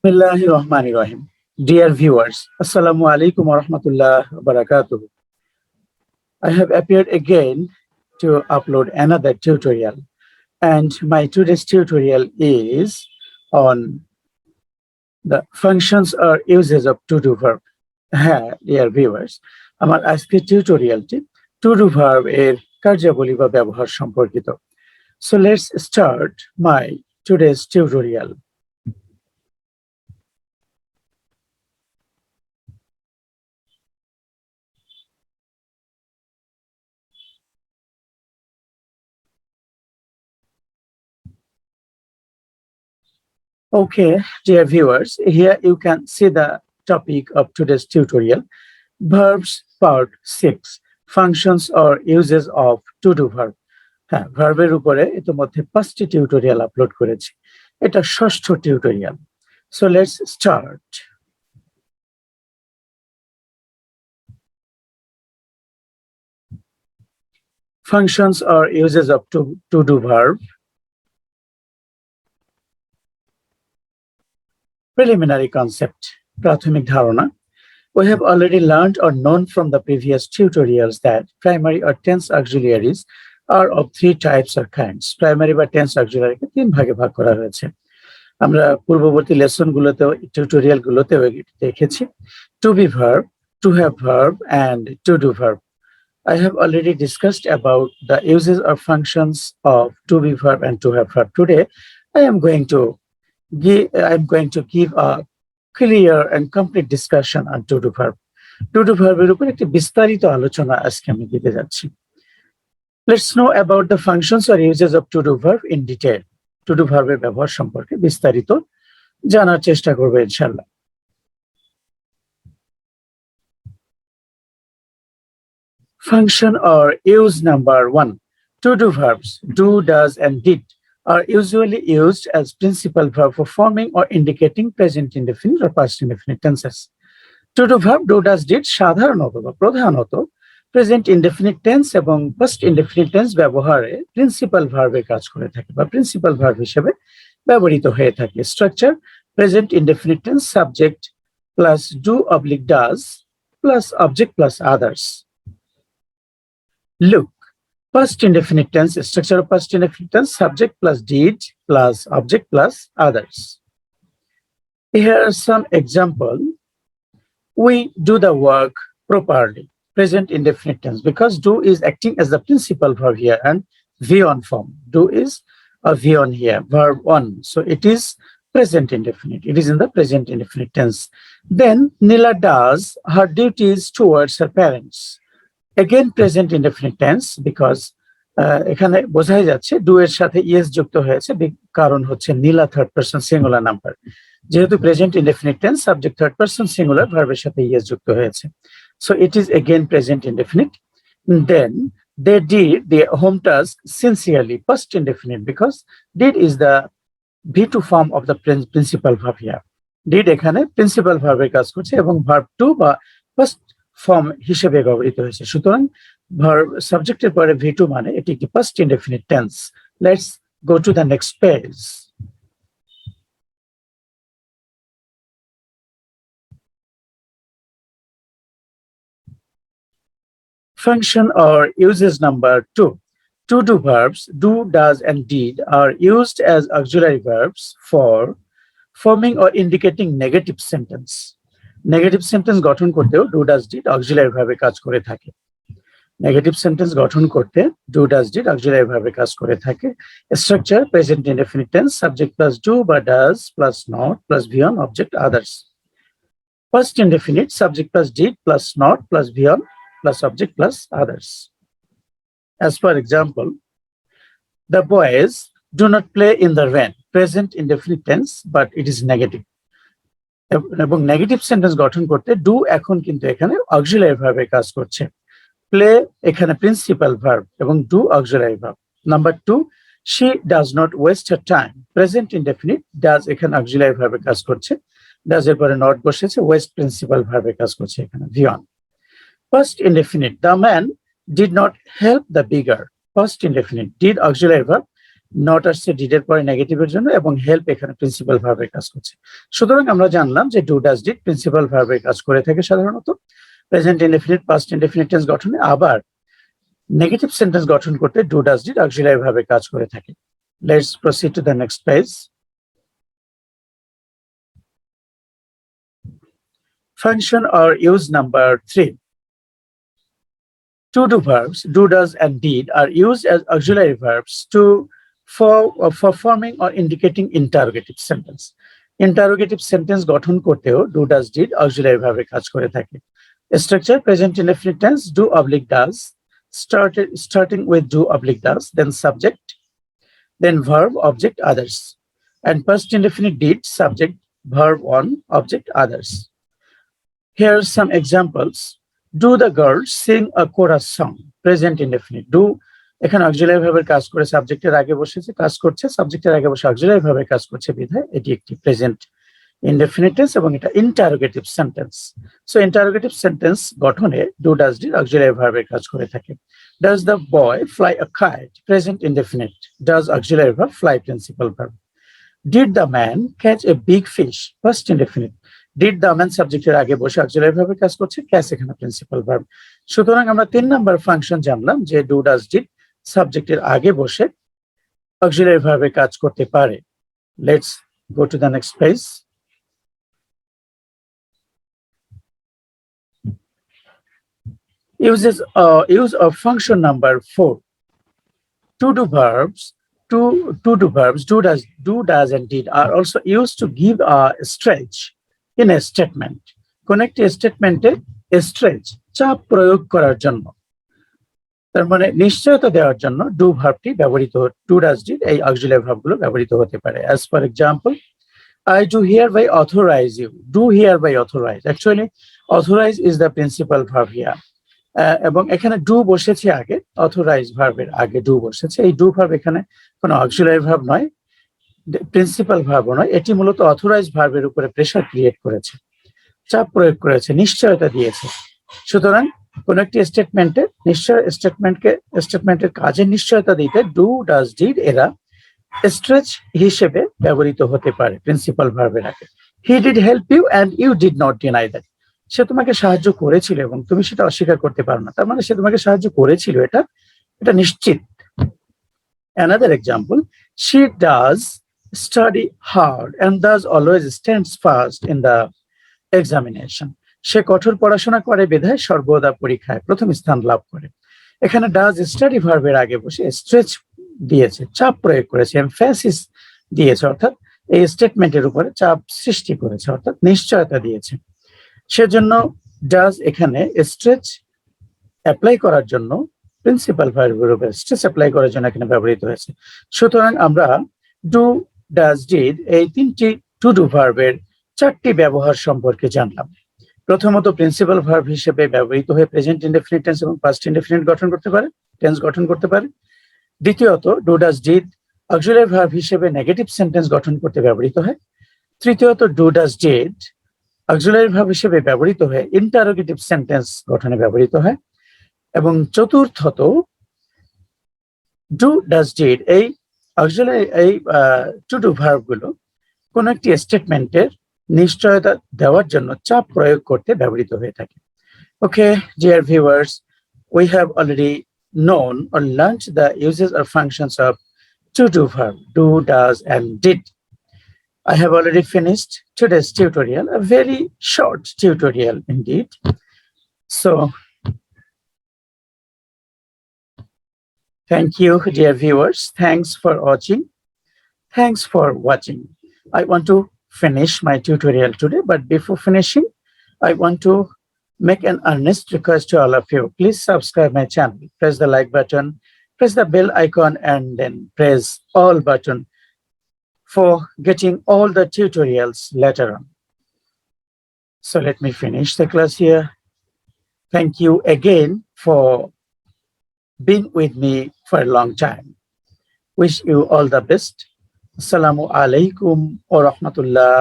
Bismillahirrahmanirrahim. Dear viewers, Assalamualaikum A-rahmatullah. I have appeared again to upload another tutorial, and my today's tutorial is on the functions or uses of to-do verb. Dear viewers, আমার আজকের টিউটোরিয়ালটি to do verb এর কার্যাবলী বা ব্যবহার সম্পর্কিত. So let's start my today's tutorial. Okay, dear viewers, here you can see the topic of today's tutorial, Verbs Part 6, Functions or Uses of To-Do Verb. ভার্বের উপরে ইতিমধ্যে 5টি টিউটোরিয়াল আপলোড করেছি। এটা 6ষ্ঠ tutorial. So let's start. Functions or uses of to-do verb. Preliminary concept, প্রাথমিক ধারণা. We have already learned or known from the previous tutorials that primary or tense auxiliaries are of 3 types or kinds. Primary বা tense auxiliary কে 3 ভাগে ভাগ করা হয়েছে। আমরা পূর্ববর্তী লেসনগুলোতেও টিউটোরিয়ালগুলোতেও দেখেছি। To be verb, to have verb and to do verb. I have already discussed about the uses or functions of to be verb and to have verb. Today I am going to give a clear and complete discussion on to do verb. To do verb এর উপর একটি বিস্তারিত আলোচনা আজকে আমি দিতে যাচ্ছি। Let's know about the functions or uses of to do verb in detail. To do verb এর ব্যবহার সম্পর্কে বিস্তারিত জানার চেষ্টা করব ইনশাআল্লাহ। Function or use number 1. To do verbs, do, does, and did are usually used as principal verb for forming or indicating present indefinite or past indefinite tenses. To do verb, do, does, did সাধারণত বা প্রধানত present indefinite tense এবং past indefinite tense ব্যবহারে principal ভার্বের কাজ করে থাকে বা প্রিন্সিপাল ভার্ব হিসেবে ব্যবহৃত হয়ে থাকে। Structure: present indefinite tense subject plus do oblique does plus object plus others. Look, past indefinite tense, structure of past indefinite tense, subject plus did plus object plus others. Here are some example. We do the work properly. Present indefinite tense, because do is acting as the principal verb here and V1 form. Do is a V1 here, verb 1. So it is present indefinite. It is in the present indefinite tense. Then Nila does her duties towards her parents. Again present indefinite tense, because এখানে বোঝাই যাচ্ছে do এর সাথে ES যুক্ত হয়েছে, কারণ হচ্ছে নীলা third person singular number. যেহেতু present indefinite tense subject third person singular, ভার্বের সাথে ইএস যুক্ত হয়েছে। So it is again present indefinite. Then they did the home task sincerely, past indefinite, because did is the V2 form of the principal verb here. Did এখানে principal ভার্বের কাজ করছে এবং verb two বা first form হিসেবে ব্যবহৃত হয়েছে। সুতরাং ভার্ব সাবজেক্টের পরে V2 মানে এটি একটি past indefinite tense. Let's go to the next page. Function or uses number 2. To do verbs, do, does, and did are used as auxiliary verbs for forming or indicating negative sentence. Negative sentence গঠন করতেও do, does, did auxiliary ভাবে কাজ করে থাকে। Negative sentence গঠন করতে do, does, did auxiliary ভাবে কাজ করে থাকে। Structure: present indefinite tense subject plus do বা does plus not plus V1 object others. First indefinite subject plus did plus not plus V1 plus subject plus others. As for example, the boys do not play in the rain. Present indefinite tense, but it is negative. এবং negative sentence গঠন করতে do এখন কিন্তু এখানে auxiliary ভার্বের কাজ করছে। Play এখানে প্রিন্সিপাল ভার্ব এবং do auxiliary verb. Number 2, she does not waste her time. Present indefinite, does এখানে অক্সিলারি ভার্বের কাজ করছে, ডাজ এর পরে নট বসেছে, ওয়েস্ট প্রিন্সিপাল ভার্বের কাজ করছে এখানে V1। Past indefinite, the man did not help the beggar. Past indefinite, did auxiliary verb, not আসছে ডিডের পরে নেগেটিভের জন্য, এবং হেল্প এখানে প্রিন্সিপাল ভার্বের কাজ করছে। সুতরাং আমরা জানলাম যে ডু ডাজ ডিড প্রিন্সিপাল ভার্বের কাজ করে থাকে সাধারণত present indefinite, past indefinite tense গঠনে। আবার নেগেটিভ সেন্টেন্স গঠন করতে ডু ডাজ ডিড অক্সিলারি ভাবে কাজ করে থাকে। Let's proceed to the next page. Function or use number 3. To-do verbs, do, does, and did are used as auxiliary verbs for forming or indicating interrogative sentence. Interrogative sentence গঠন করতেও do, does, did auxiliary ভাবে কাজ করে থাকে। Structure: present indefinite tense, do oblique does, starting with do oblique does, then subject, then verb, object, others, and past indefinite did, subject, verb on, object, others. Here are some examples. Do the girls sing a chorus song? Present indefinite. Do এখানে auxiliary ভাবের কাজ করে সাবজেক্টের আগে বসেছে, কাজ করছে, সাবজেক্টের আগে বসে অক্সিলারি ভাবের কাজ করছে বিধায় এটি একটি প্রেজেন্ট ইনডেফিনিট টেন্স এবং এটা interrogative sentence. So interrogative sentence গঠনে ডু, ডাজ, ডিড অক্সিলারি ভাবের কাজ করে থাকে। Does the boy fly a kite? Present indefinite. Does auxiliary verb, fly principal verb. Did the man catch a big fish? Past indefinite. Did the man সাবজেক্টের আগে বসে auxiliary ভাবে কাজ করছে, ক্যাচ এখানে প্রিন্সিপাল ভার্ব। সুতরাং আমরা 3 নাম্বার ফাংশন জানলাম যে ডু, ডাজ, ডিড সাবজেক্টের আগে বসে অক্সিলারি ভাবে কাজ করতে পারে। Let's go to the next page. Use of function number 4. To-do verbs, do, does, and did are also used to give a stretch in a statement. কোন একটি স্টেটমেন্টে স্ট্রেচ, চাপ প্রয়োগ করার জন্য, তার মানে নিশ্চয়তা দেওয়ার জন্য ডু ভার্বটি ব্যবহৃত, ডু, ডাজ, ডিড এই অক্সিলারি ভার্বগুলো ব্যবহৃত হতে পারে। As for example, I do hereby authorize you. Do hereby authorize. Actually, authorize is the principal verb here. এবং এখানে ডু বসেছে আগে, অথরাইজ ভার্বের আগে ডু বসেছে। এই ডু ভার্ব এখানে কোনো অক্সিলারি ভার্ব নয়, প্রিন্সিপাল ভার্বও নয়, এটি মূলত অথরাইজ ভার্বের উপরে প্রেসার ক্রিয়েট করেছে, চাপ প্রয়োগ করেছে, নিশ্চয়তা দিয়েছে। সুতরাং কোন একটি স্টেটমেন্টে স্টেটমেন্টের কাজের নিশ্চয়তা দিতে ডু, ডাজ, ডিড এরা স্ট্রেচ হিসেবে ব্যবহৃত হতে পারে প্রিন্সিপাল ভার্বের আগে। He did help you and you did not deny that. সে তোমাকে সাহায্য করেছিল এবং তুমি সেটা অস্বীকার করতে পারো না, তার মানে সে তোমাকে সাহায্য করেছিল, এটা নিশ্চিত। Another example, she does study hard and thus always stands first in the examination. সে কঠোর পড়াশোনা করে বিধায় সর্বদা পরীক্ষায় প্রথম স্থান লাভ করে। এখানে ডাজ স্টাডি ভার্বের আগে বসে স্ট্রেচ দিয়েছে, চাপ প্রয়োগ করেছে, এমফ্যাসিস দিয়েছে, অর্থাৎ এই স্টেটমেন্টের উপরে চাপ সৃষ্টি করেছে, অর্থাৎ নিশ্চয়তা দিয়েছে। সেজন্য ডাজ এখানে স্ট্রেচ অ্যাপ্লাই করার জন্য প্রিন্সিপাল ভার্বের উপরে স্ট্রেচ অ্যাপ্লাই করার জন্য এখানে ব্যবহৃত হয়েছে। সুতরাং আমরা ডু, ডাজ, ডিড এই 3টি টু ডু ভার্বের 4টি ব্যবহার সম্পর্কে জানলাম। প্রথমত প্রিন্সিপাল ভার্ব হিসেবে ব্যবহৃত হয়ে প্রেজেন্ট ইনডেফিনিট টেন্স এবং পাস্ট ইনডেফিনিট টেন্স গঠন করতে পারে। দ্বিতীয়ত do, does, did auxiliary verb হিসেবে নেগেটিভ সেন্টেন্স গঠন করতে ব্যবহৃত হয়। তৃতীয়ত do, does, did auxiliary verb হিসেবে ব্যবহৃত হয়ে ইন্টারোগেটিভ সেন্টেন্স গঠনে ব্যবহৃত হয়। এবং চতুর্থত ডু, ডাজ, ডিড এই অক্সিলারি এই টু ডু ভার্বগুলো কোন একটি স্টেটমেন্টের নিশ্চয়তা দেওয়ার জন্য চাপ প্রয়োগ করতে ব্যবহৃত হয়ে থাকে। Okay, dear viewers, we have already known or learned the uses or functions of to-do verb, do, does, and did. I have already finished today's tutorial, a very short tutorial indeed. So, thank you, dear viewers. Thanks for watching. Thanks for watching. I want to finish my tutorial today, but before finishing, I want to make an earnest request to all of you. Please subscribe my channel, press the like button, press the bell icon, and then press all button for getting all the tutorials later on. So let me finish the class here. Thank you again for being with me for a long time. Wish you all the best. Assalamualaikum A-rahmatullah.